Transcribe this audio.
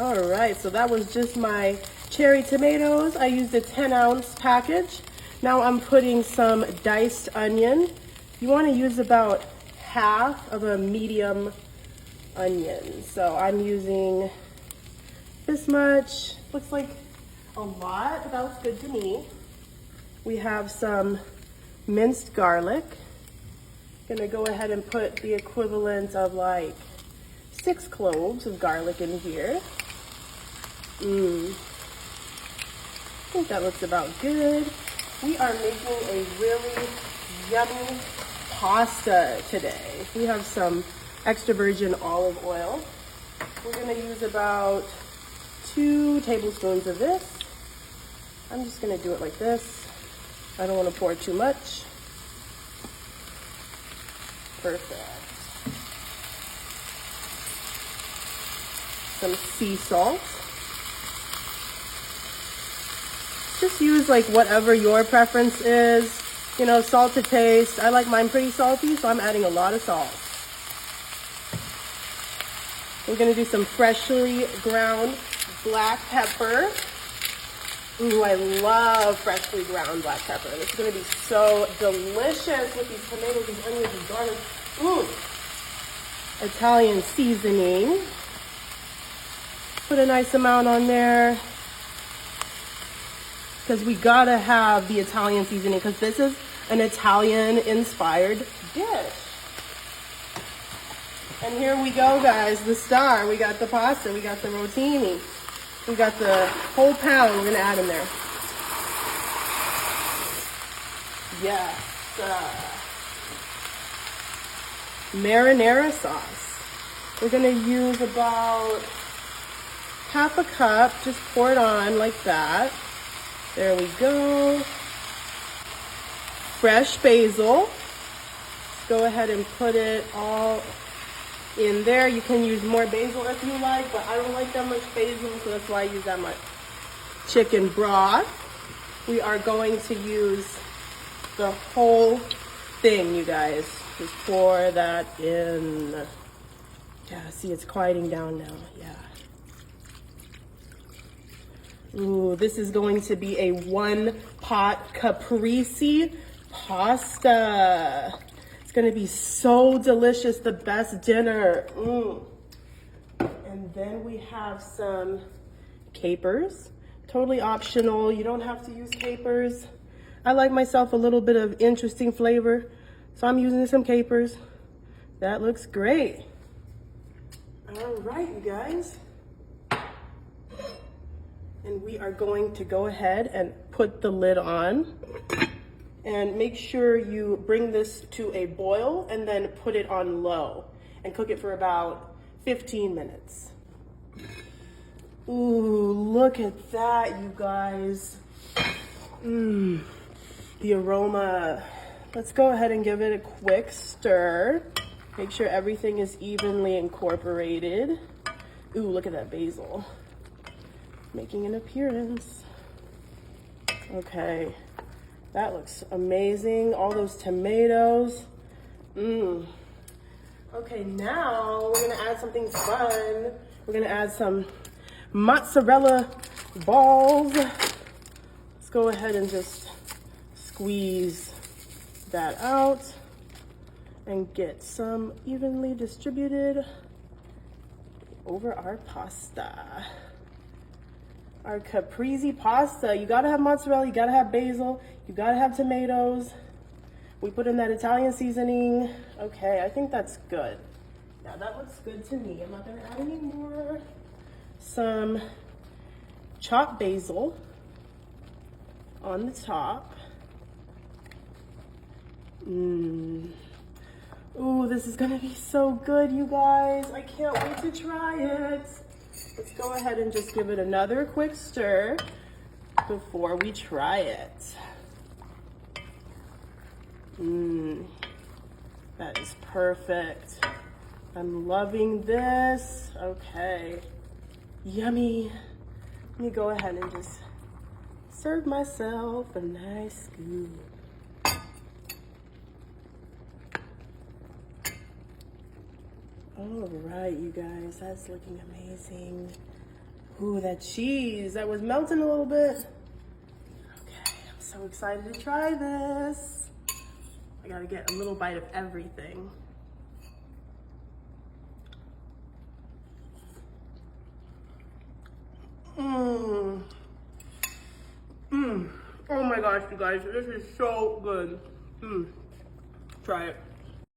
All right, so that was just my cherry tomatoes. I used a 10-ounce package. Now I'm putting some diced onion. You want to use about half of a medium onion. So I'm using this much. Looks like a lot, but that looks good to me. We have some minced garlic. Gonna go ahead and put the equivalent of like 6 cloves of garlic in here. I think that looks about good. We are making a really yummy pasta today. We have some extra virgin olive oil. We're gonna use about 2 tablespoons of this. I'm just gonna do it like this. I don't wanna pour too much. Perfect. Some sea salt. Just use like whatever your preference is. You know, salt to taste. I like mine pretty salty, so I'm adding a lot of salt. We're gonna do some freshly ground black pepper. Ooh, I love freshly ground black pepper. This is gonna be so delicious with these tomatoes, these onions, and garlic. Ooh. Italian seasoning. Put a nice amount on there, because we gotta have the Italian seasoning, because this is an Italian inspired dish. And here we go, guys, the star. We got the pasta, we got the rotini, we got the whole pound we're gonna add in there. Yes. Marinara sauce. We're gonna use about half a cup, just pour it on like that. There we go. Fresh basil. Let's go ahead and put it all in there. You can use more basil if you like, but I don't like that much basil, so that's why I use that much. Chicken broth. We are going to use the whole thing, you guys. Just pour that in. Yeah, see, it's quieting down now. Yeah. Ooh, this is going to be a 1-pot caprese pasta. It's gonna be so delicious, the best dinner. And then we have some capers, totally optional. You don't have to use capers. I like myself a little bit of interesting flavor, so I'm using some capers. That looks great. All right, you guys. And we are going to go ahead and put the lid on, and make sure you bring this to a boil and then put it on low and cook it for about 15 minutes. Ooh, look at that, you guys. The aroma. Let's go ahead and give it a quick stir. Make sure everything is evenly incorporated. Ooh, look at that basil making an appearance. Okay, that looks amazing. All those tomatoes. Okay, now we're gonna add something fun. We're gonna add some mozzarella balls. Let's go ahead and just squeeze that out and get some evenly distributed over our pasta. Our caprese pasta. You gotta have mozzarella, you gotta have basil, you gotta have tomatoes. We put in that Italian seasoning. Okay, I think that's good. Now that looks good to me. I'm not gonna add any more. Some chopped basil on the top. Ooh, this is gonna be so good, you guys. I can't wait to try it. Let's go ahead and just give it another quick stir before we try it. That is perfect. I'm loving this. Okay, yummy. Let me go ahead and just serve myself a nice scoop. All right, you guys, that's looking amazing. Ooh, that cheese, that was melting a little bit. Okay, I'm so excited to try this. I gotta get a little bite of everything. Mmm. Mmm. Oh my gosh, you guys, this is so good. Mmm. Try it.